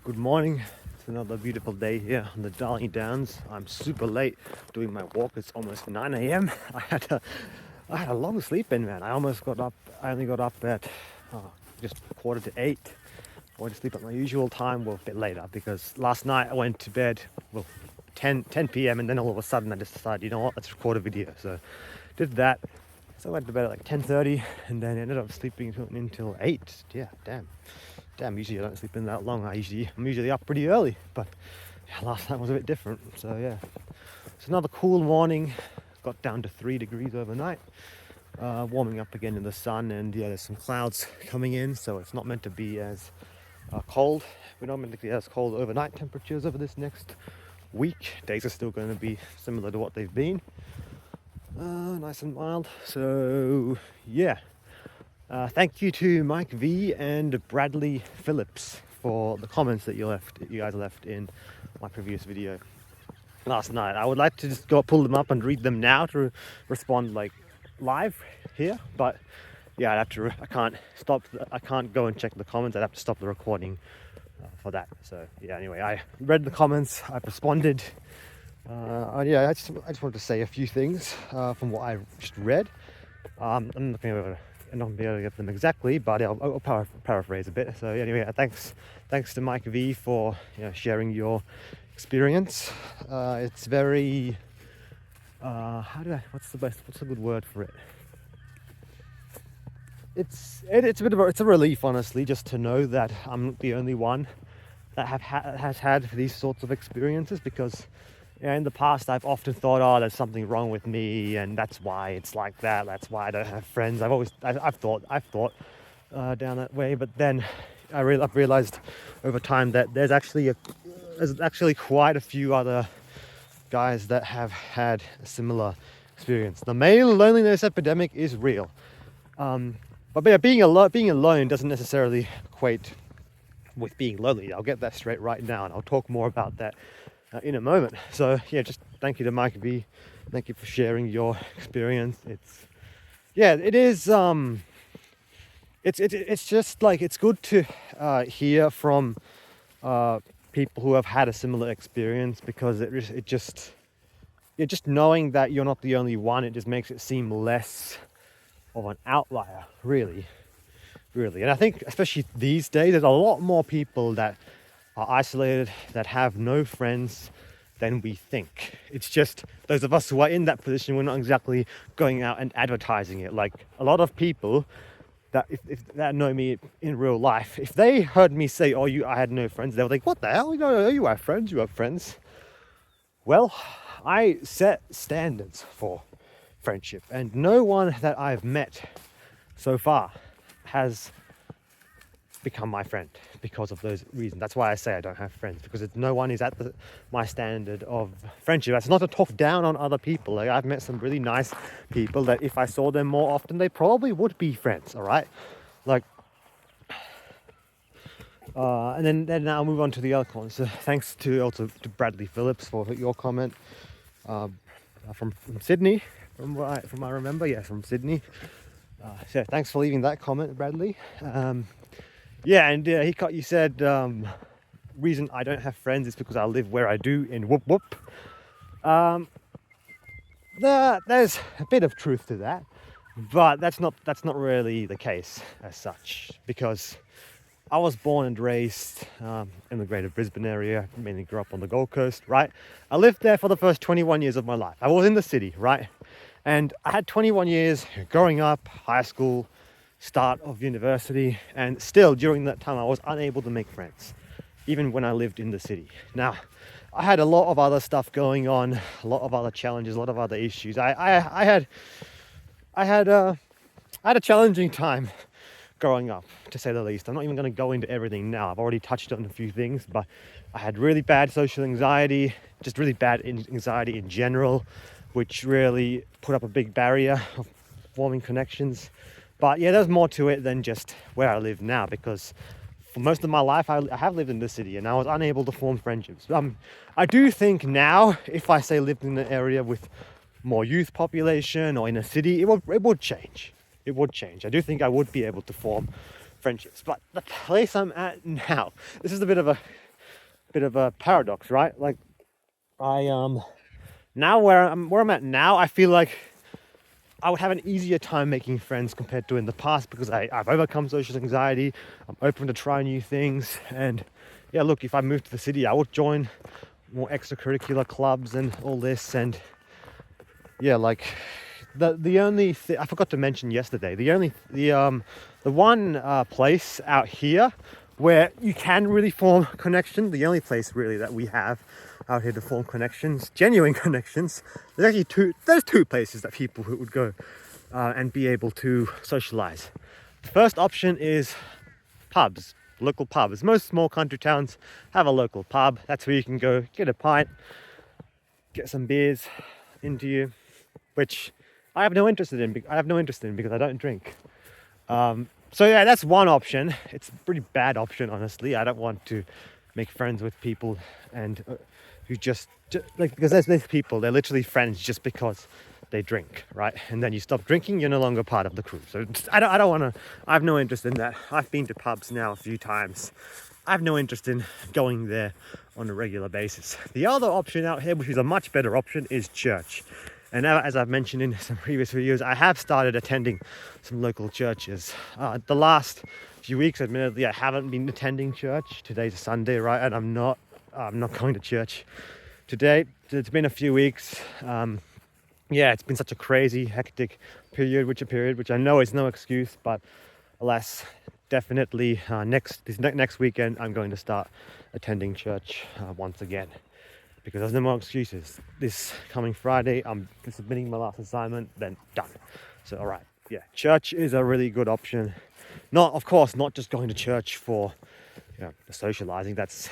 Good morning. It's another beautiful day here on the Darling Downs. I'm super late doing my walk. It's almost 9 a.m. I had a long sleep in, man. I only got up at just 7:45. I went to sleep at my usual time, well, a bit later, because last night I went to bed, 10 p.m. and then all of a sudden I just decided, you know what, let's record a video. So did that. So I went to bed at like 10:30 and then ended up sleeping until 8. Yeah, damn, usually I don't sleep in that long. I'm usually up pretty early, but yeah, last night was a bit different. So yeah, it's another cool morning. Got down to 3 degrees overnight. Warming up again in the sun, and yeah, there's some clouds coming in, so it's not meant to be as cold. We're not meant to get as cold overnight temperatures over this next week. Days are still going to be similar to what they've been. Nice and mild. So yeah. Thank you to Mike V and Bradley Phillips for the comments that you guys left in my previous video last night. I would like to just go pull them up and read them now to respond like live here, but yeah, I can't go and check the comments. I'd have to stop the recording for that. So yeah, anyway, I read the comments, I've responded. Yeah, I just wanted to say a few things from what I just read. I'm not going to be able to get them exactly, but I'll paraphrase a bit. So anyway, thanks to Mike V for sharing your experience. It's very what's a good word for it? It's a relief, honestly, just to know that I'm not the only one that has had these sorts of experiences, because in the past I've often thought, oh, there's something wrong with me and that's why it's like that, that's why I don't have friends. I've thought down that way, but then I've realized over time that there's actually quite a few other guys that have had a similar experience. The male loneliness epidemic is real, but yeah, being alone doesn't necessarily equate with being lonely. I'll get that straight right now, and I'll talk more about that in a moment. So yeah, just thank you to Mike V. Thank you for sharing your experience. It's just like, it's good to hear from people who have had a similar experience, because just knowing that you're not the only one, it just makes it seem less of an outlier, really. And I think especially these days, there's a lot more people that are isolated, that have no friends than we think. It's just those of us who are in that position, we're not exactly going out and advertising it. Like a lot of people that if that know me in real life, if they heard me say, "Oh, I had no friends," they were like, "What the hell? You have friends. You have friends." Well, I set standards for friendship, and no one that I've met so far has become my friend because of those reasons. That's why I say I don't have friends, because no one is at my standard of friendship. That's not to talk down on other people. Like, I've met some really nice people that if I saw them more often, they probably would be friends. All right, like, and then I'll move on to the other comments. So thanks to Bradley Phillips for your comment from Sydney, from what I remember. Yeah, from Sydney. So thanks for leaving that comment, Bradley. Yeah, and you said reason I don't have friends is because I live where I do in Whoop Whoop. There's a bit of truth to that, but that's not really the case as such, because I was born and raised in the Greater Brisbane area. Mainly grew up on the Gold Coast, right? I lived there for the first 21 years of my life. I was in the city, right? And I had 21 years growing up, high school, start of university, and still during that time I was unable to make friends, even when I lived in the city. Now, I had a lot of other stuff going on, a lot of other challenges, a lot of other issues. I had a challenging time growing up, to say the least. I'm not even going to go into everything now. I've already touched on a few things, but I had really bad social anxiety, just really bad anxiety in general, which really put up a big barrier of forming connections. But yeah, there's more to it than just where I live now, because for most of my life I have lived in the city and I was unable to form friendships. I do think now, if I say lived in an area with more youth population or in a city, it would change. It would change. I do think I would be able to form friendships. But the place I'm at now, this is a bit of a bit of a paradox, right? Like I now where I'm at now, I feel like I would have an easier time making friends compared to in the past because I've overcome social anxiety. I'm open to try new things. And yeah, look, if I moved to the city, I would join more extracurricular clubs and all this. And yeah, like the only thing I forgot to mention yesterday, the one place out here where you can really form connection, the only place really that we have out here to form connections, genuine connections. There's two places that people who would go and be able to socialize. The first option is pubs, local pubs. Most small country towns have a local pub. That's where you can go get a pint, get some beers into you, which I have no interest in because I don't drink. So yeah, that's one option. It's a pretty bad option, honestly. I don't want to make friends with people and who just like, because there's people, they're literally friends just because they drink, right? And then you stop drinking, you're no longer part of the crew. So I don't want to. I have no interest in that. I've been to pubs now a few times. I have no interest in going there on a regular basis. The other option out here, which is a much better option, is church. And now, as I've mentioned in some previous videos, I have started attending some local churches. The last few weeks, admittedly, I haven't been attending church. Today's a Sunday, right? And I'm not going to church today. It's been a few weeks. Yeah, it's been such a crazy, hectic period, which I know is no excuse, but alas, definitely next weekend, I'm going to start attending church once again. Because there's no more excuses. This coming Friday, I'm submitting my last assignment, then done. So, all right, yeah, church is a really good option. Of course, not just going to church for, the socializing. That's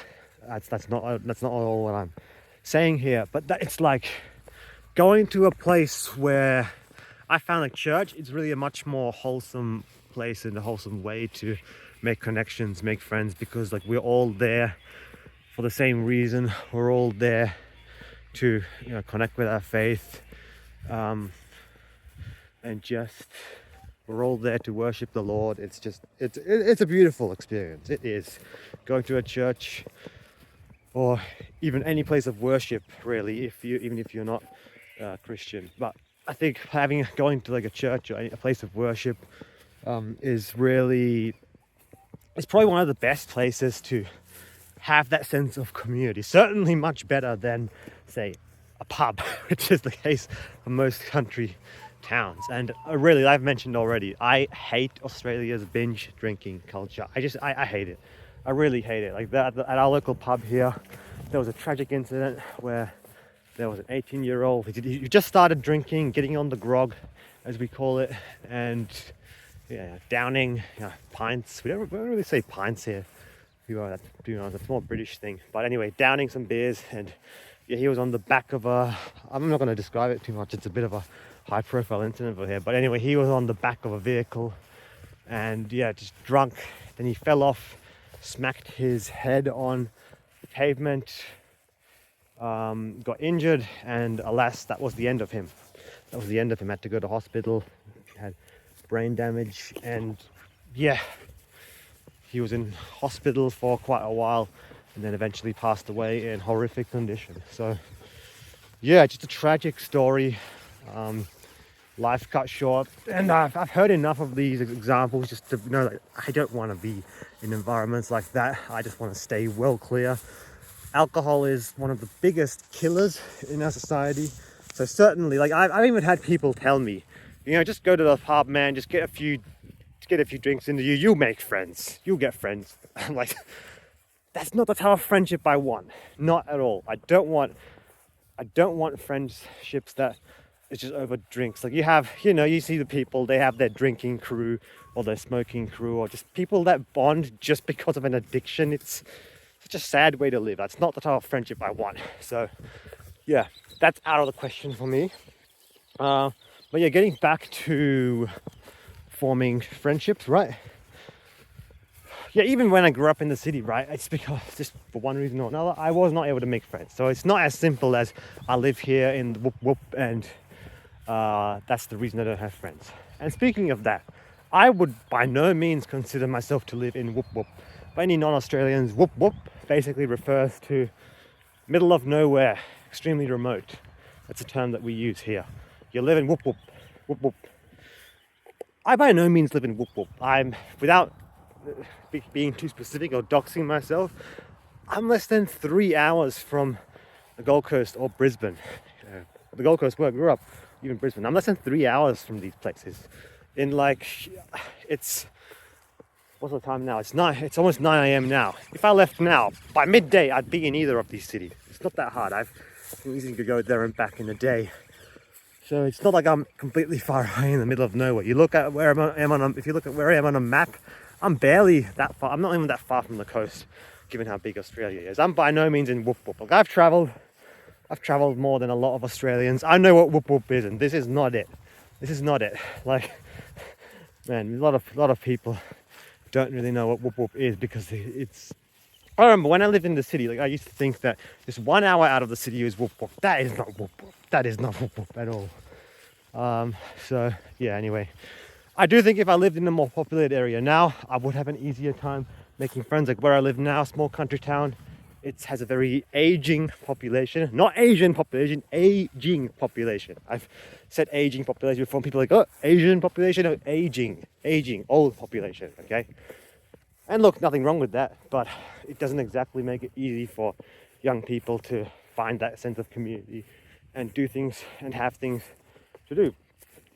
not all what I'm saying here. But it's like going to a place where I found like church is really a much more wholesome place and a wholesome way to make connections, make friends, because like we're all there for the same reason. We're all there to connect with our faith, and just we're all there to worship the Lord. It's a beautiful experience. It is going to a church or even any place of worship, really, even if you're not Christian. But I think going to like a church or a place of worship is probably one of the best places to have that sense of community. Certainly much better than, say, a pub, which is the case for most country towns. And really, I've mentioned already, I hate Australia's binge drinking culture. I hate it. I really hate it. Like that, at our local pub here, there was a tragic incident where there was an 18-year-old who just started drinking, getting on the grog, as we call it, and downing pints. We don't really say pints here. That's more British thing. But anyway, downing some beers, and he was on the back of I'm not going to describe it too much. It's a bit of a high-profile incident over here. But anyway, he was on the back of a vehicle, and just drunk. Then he fell off, smacked his head on the pavement, got injured, and alas, that was the end of him. Had to go to hospital, had brain damage, and he was in hospital for quite a while and then eventually passed away in horrific condition. So just a tragic story. Life cut short, and I've heard enough of these examples just to know that I don't want to be in environments like that. I just want to stay well clear. Alcohol is one of the biggest killers in our society. So certainly, like I've even had people tell me, just go to the pub, man, just get a few drinks into you, you'll make friends, you'll get friends. I'm like, that's not the type of friendship I want. Not at all. I don't want friendships that is just over drinks. Like you see the people, they have their drinking crew or their smoking crew, or just people that bond just because of an addiction. It's such a sad way to live. That's not the type of friendship I want. So that's out of the question for me. But getting back to forming friendships, right? Even when I grew up in the city, right, it's because just for one reason or another, I was not able to make friends. So it's not as simple as I live here in Whoop Whoop and that's the reason I don't have friends. And speaking of that, I would by no means consider myself to live in Whoop Whoop. For any non-Australians, Whoop Whoop basically refers to middle of nowhere, extremely remote. That's a term that we use here. You live in Whoop Whoop, Whoop Whoop. I by no means live in Whoop Whoop. I'm, without being too specific or doxing myself, I'm less than 3 hours from the Gold Coast or Brisbane. The Gold Coast, where I grew up, even Brisbane. I'm less than 3 hours from these places. In like, it's, what's the time now? It's almost 9 a.m. now. If I left now, by midday, I'd be in either of these cities. It's not that hard. I've easily could go there and back in a day. So it's not like I'm completely far away in the middle of nowhere. You look at where I am on, if you look at where I am on a map, I'm barely that far. I'm not even that far from the coast, given how big Australia is. I'm by no means in Whoop Whoop. Like I've travelled more than a lot of Australians. I know what Whoop Whoop is, and this is not it. This is not it. Like, man, a lot of people don't really know what Whoop Whoop is because it's. I remember when I lived in the city, like I used to think that just 1 hour out of the city is Whoop Whoop. That is not Whoop Whoop. That is not Whoop Whoop at all. So yeah, anyway, I do think if I lived in a more populated area now, I would have an easier time making friends. Like where I live now, small country town, it has a very aging population, not Asian population, aging population. I've said aging population before, people are like, oh, Asian population, no, aging, old population, okay? And look, nothing wrong with that, but it doesn't exactly make it easy for young people to find that sense of community and do things and have things to do.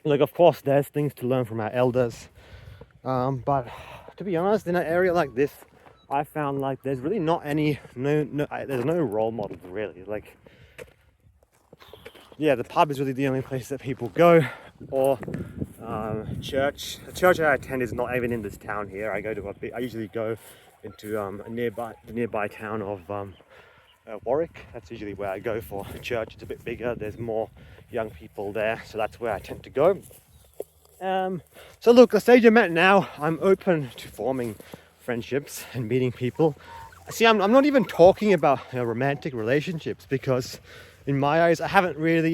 Like, of course, there's things to learn from our elders, but to be honest, in an area like this, I found like there's really not there's no role models really. Like, yeah, the pub is really the only place that people go, or church. The church I attend is not even in this town here. I usually go into a nearby town of Warwick. That's usually where I go for church. It's a bit bigger. There's more young people there, so that's where I tend to go. So look, the stage I'm at now, I'm open to forming friendships and meeting people. See, I'm not even talking about romantic relationships, because in my eyes, I haven't made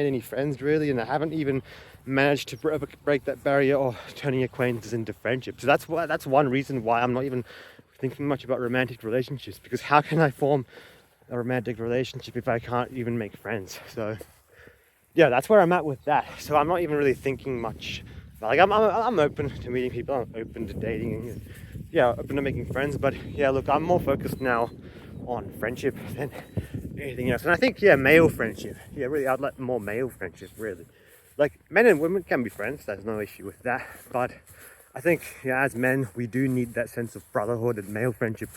any friends really, and I haven't even managed to break that barrier or turning acquaintances into friendships. So that's one reason why I'm not even thinking much about romantic relationships, because how can I form a romantic relationship if I can't even make friends? So yeah, that's where I'm at with that. So I'm not even really thinking much. Like I'm open to meeting people. I'm open to dating, and yeah, open to making friends. But yeah, look, I'm more focused now on friendship than anything else. And I think, yeah, male friendship. Yeah, really, I'd like more male friendship, really. Like, men and women can be friends. There's no issue with that. But I think, yeah, as men, we do need that sense of brotherhood, and male friendship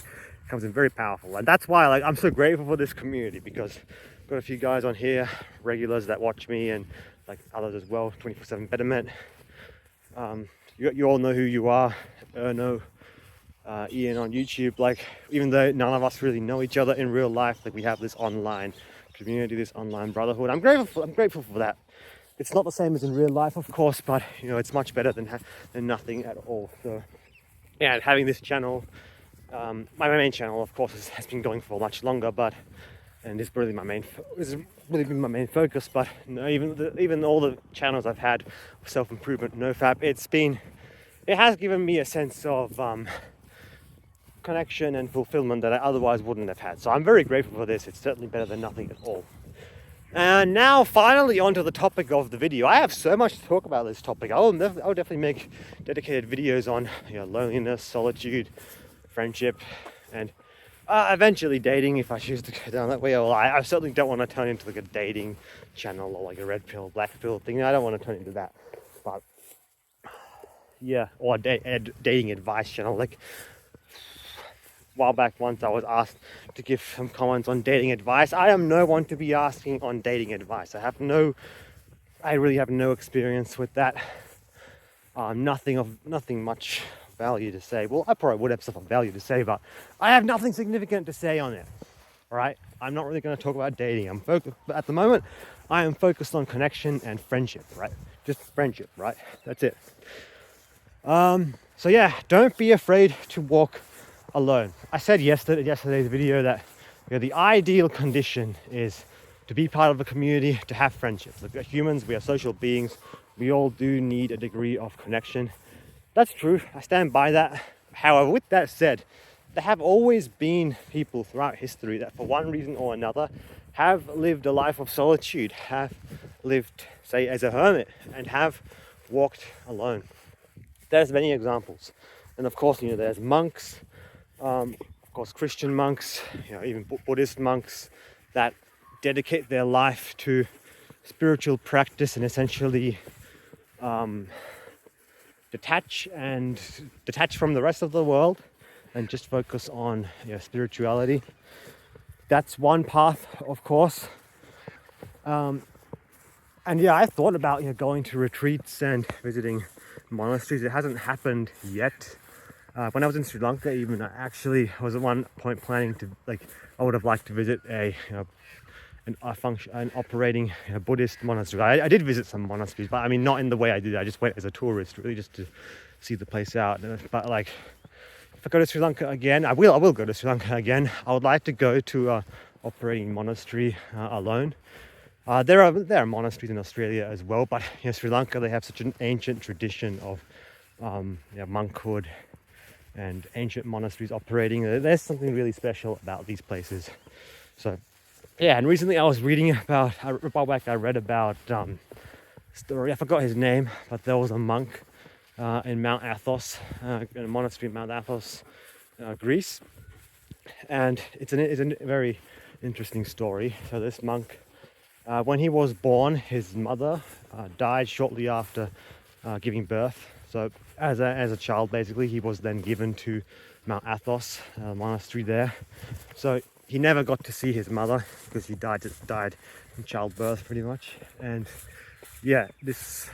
comes in very powerful. And that's why, like, I'm so grateful for this community, because I've got a few guys on here, regulars that watch me, and like others as well, 24/7 Betterment. You all know who you are. Erno, Ian on YouTube. Like, even though none of us really know each other in real life, like we have this online community, this online brotherhood. I'm grateful for that. It's not the same as in real life, of course, but you know, it's much better than nothing at all. So yeah, having this channel, my main channel, of course, has been going for much longer, and it's really been my main focus. But you know, even all the channels I've had, self-improvement, NoFap, it has given me a sense of connection and fulfillment that I otherwise wouldn't have had. So I'm very grateful for this. It's certainly better than nothing at all. And now finally onto the topic of the video. I have so much to talk about this topic. I'll definitely make dedicated videos on, you know, loneliness, solitude, friendship, and eventually dating if I choose to go down that way. Well, I certainly don't want to turn into like a dating channel or like a red pill, black pill thing. I don't want to turn into that. But yeah, or a dating advice channel. Like, a while back, once I was asked to give some comments on dating advice. I am no one to be asking on dating advice. I really have no experience with that. Nothing much value to say. Well, I probably would have stuff of value to say, but I have nothing significant to say on it. All right, I'm not really going to talk about dating. At the moment, I am focused on connection and friendship. Right, just friendship. Right, that's it. So yeah, don't be afraid to walk alone. I said yesterday's video that, you know, the ideal condition is to be part of a community, to have friendships. Like, we're humans, we are social beings. We all do need a degree of connection. That's true, I stand by that. However, with that said, there have always been people throughout history that for one reason or another have lived a life of solitude, have lived, say, as a hermit, and have walked alone. There's many examples. And of course, there's monks, of course, Christian monks, even Buddhist monks that dedicate their life to spiritual practice and essentially detach from the rest of the world and just focus on spirituality. That's one path, of course. And I thought about going to retreats and visiting monasteries. It hasn't happened yet. When I was in Sri Lanka, even, I actually was at one point planning to, I would have liked to visit an operating Buddhist monastery. I did visit some monasteries, but I mean, not in the way I did. I just went as a tourist, really, just to see the place out. But if I go to Sri Lanka again, I will go to Sri Lanka again. I would like to go to an operating monastery alone. There are monasteries in Australia as well, but Sri Lanka, they have such an ancient tradition of monkhood and ancient monasteries operating. There's something really special about these places. So and recently I was reading about, a while back I read about story, I forgot his name, but there was a monk in Mount Athos, in a monastery in Mount Athos, Greece. And it's a very interesting story. So this monk, when he was born, his mother died shortly after giving birth. So as a child, basically, he was then given to Mount Athos, a monastery there. So he never got to see his mother because he died in childbirth, pretty much. And this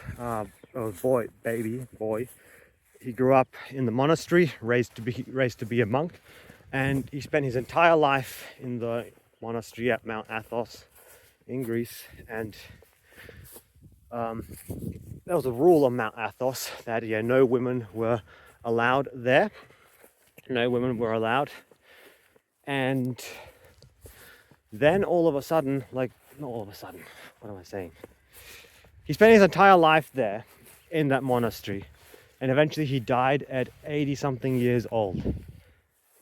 boy, he grew up in the monastery, raised to be a monk, and he spent his entire life in the monastery at Mount Athos in Greece. And there was a rule on Mount Athos that no women were allowed there. No women were allowed. And then all of a sudden, not all of a sudden, what am I saying? He spent his entire life there in that monastery, and eventually he died at 80-something years old.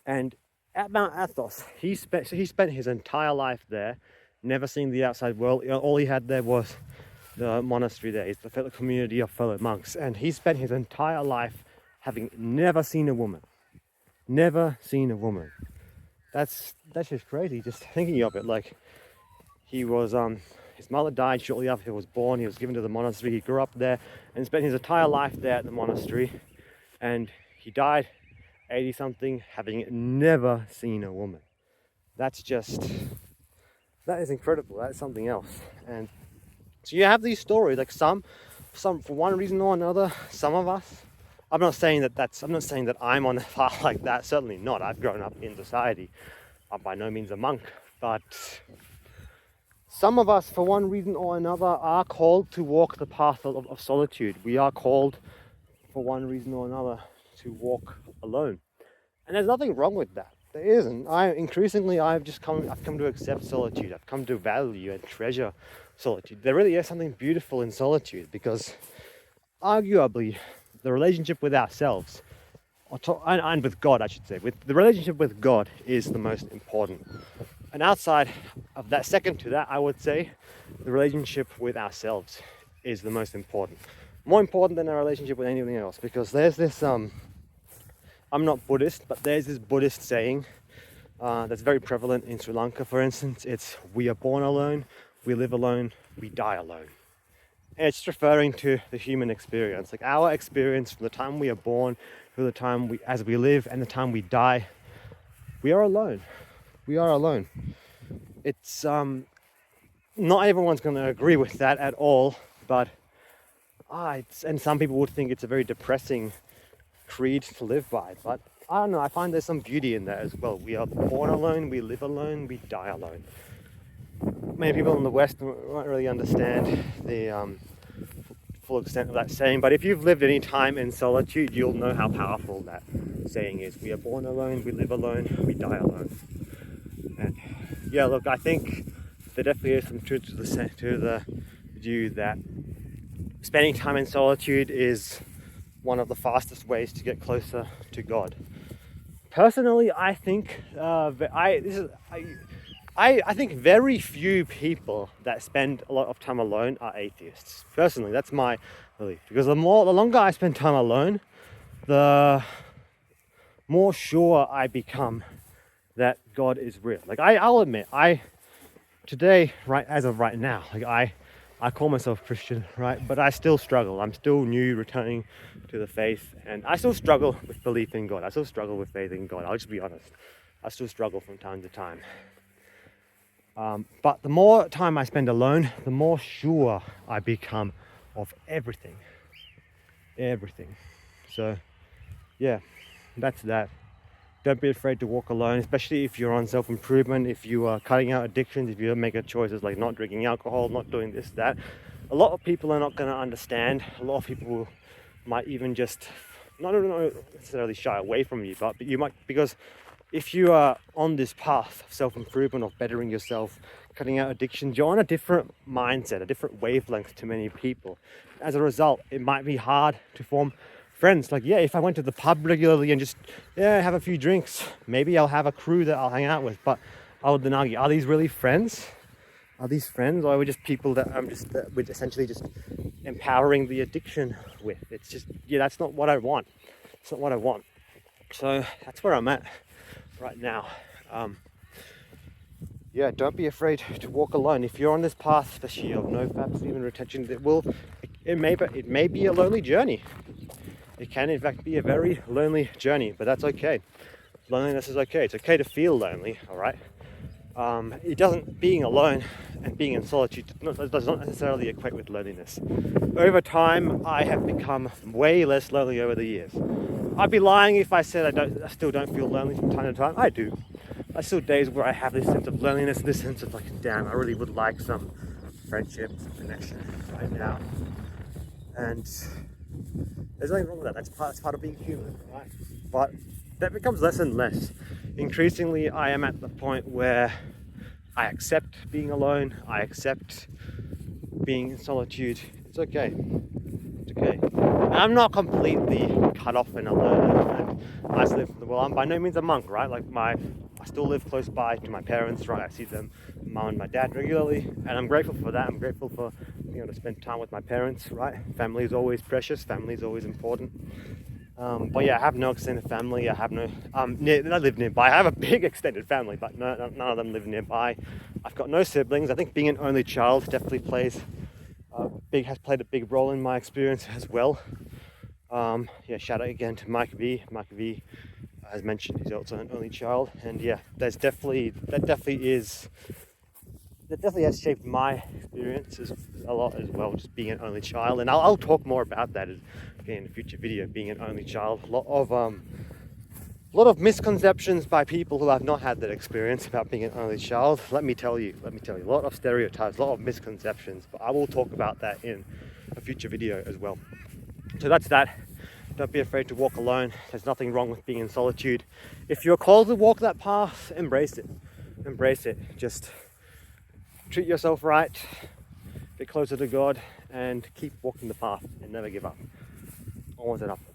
And at Mount Athos, he spent his entire life there, never seeing the outside world. All he had there was the monastery there. It's the community of fellow monks, and he spent his entire life having never seen a woman. Never seen a woman. That's just crazy, just thinking of it. He was, his mother died shortly after he was born. He was given to the monastery. He grew up there and spent his entire life there at the monastery. And he died 80-something, having never seen a woman. That is incredible. That's something else. And so you have these stories, some for one reason or another, some of us. I'm not saying that I'm on a path like that, certainly not. I've grown up in society. I'm by no means a monk, but some of us, for one reason or another, are called to walk the path of solitude. We are called, for one reason or another, to walk alone. And there's nothing wrong with that. There isn't. I've come to accept solitude. I've come to value and treasure solitude. There really is something beautiful in solitude, because arguably the relationship with ourselves, and with God, I should say, the relationship with God is the most important. And outside of that, second to that, I would say the relationship with ourselves is the most important. More important than our relationship with anything else, because there's this, I'm not Buddhist, but there's this Buddhist saying that's very prevalent in Sri Lanka, for instance. It's, we are born alone, we live alone, we die alone. And it's referring to the human experience, our experience from the time we are born to the time as we live and the time we die. We are alone. We are alone. It's not everyone's going to agree with that at all, but and some people would think it's a very depressing creed to live by. But I don't know. I find there's some beauty in that as well. We are born alone. We live alone. We die alone. Many people in the West won't really understand the full extent of that saying, but if you've lived any time in solitude, you'll know how powerful that saying is. We are born alone, we live alone, we die alone. And look, I think there definitely is some truth to the view that spending time in solitude is one of the fastest ways to get closer to God. Personally, I think I think very few people that spend a lot of time alone are atheists. Personally, that's my belief. Because the longer I spend time alone, the more sure I become that God is real. Like I'll admit, today, right as of right now, like I call myself Christian, right? But I still struggle. I'm still new, returning to the faith, and I still struggle with belief in God. I still struggle with faith in God. I'll just be honest. I still struggle from time to time. But the more time I spend alone, the more sure I become of everything. Everything. So, yeah, that's that. Don't be afraid to walk alone, especially if you're on self-improvement, if you are cutting out addictions, if you make choices like not drinking alcohol, not doing this, that. A lot of people are not going to understand. A lot of people might even just not necessarily shy away from you, but you might, because if you are on this path of self-improvement, of bettering yourself, cutting out addictions, you're on a different mindset, a different wavelength to many people. As a result, it might be hard to form friends. Like, yeah, if I went to the pub regularly and just have a few drinks, maybe I'll have a crew that I'll hang out with. But I would then argue, are these really friends? Are these friends, or are we just people that we're essentially just empowering the addiction with? It's just, yeah, that's not what I want. It's not what I want. So that's where I'm at right now. Yeah, don't be afraid to walk alone. If you're on this path, especially of NoFap, sleep and retention, it may be a lonely journey. It can in fact be a very lonely journey, but that's okay. Loneliness is okay. It's okay to feel lonely, all right? Being alone and being in solitude does not necessarily equate with loneliness. Over time, I have become way less lonely over the years. I'd be lying if I said I still don't feel lonely from time to time. I do. There's still days where I have this sense of loneliness, this sense of like, damn, I really would like some friendship, some connection right now. And there's nothing wrong with that. That's part of being human, right? But that becomes less and less. Increasingly, I am at the point where I accept being alone. I accept being in solitude. It's okay. It's okay. And I'm not completely cut off and alone and isolated from the world. I'm by no means a monk, right? Like I still live close by to my parents, right? I see them, mum and my dad, regularly, and I'm grateful for that. I'm grateful for being able to spend time with my parents, right? Family is always precious. Family is always important. But yeah, I have no extended family. I have no, I live nearby. I have a big extended family, but none of them live nearby. I've got no siblings. I think being an only child definitely has played a big role in my experience as well. Yeah, shout out again to Mike V. Mike V, as mentioned, he's also an only child, and yeah, that definitely has shaped my experiences a lot as well, just being an only child. And I'll talk more about that again in a future video, being an only child. A lot of misconceptions by people who have not had that experience about being an only child. Let me tell you, a lot of stereotypes, a lot of misconceptions, but I will talk about that in a future video as well. So that's that. Don't be afraid to walk alone. There's nothing wrong with being in solitude. If you're called to walk that path, embrace it. Embrace it. Just treat yourself right, get closer to God, and keep walking the path and never give up. Onwards and upwards.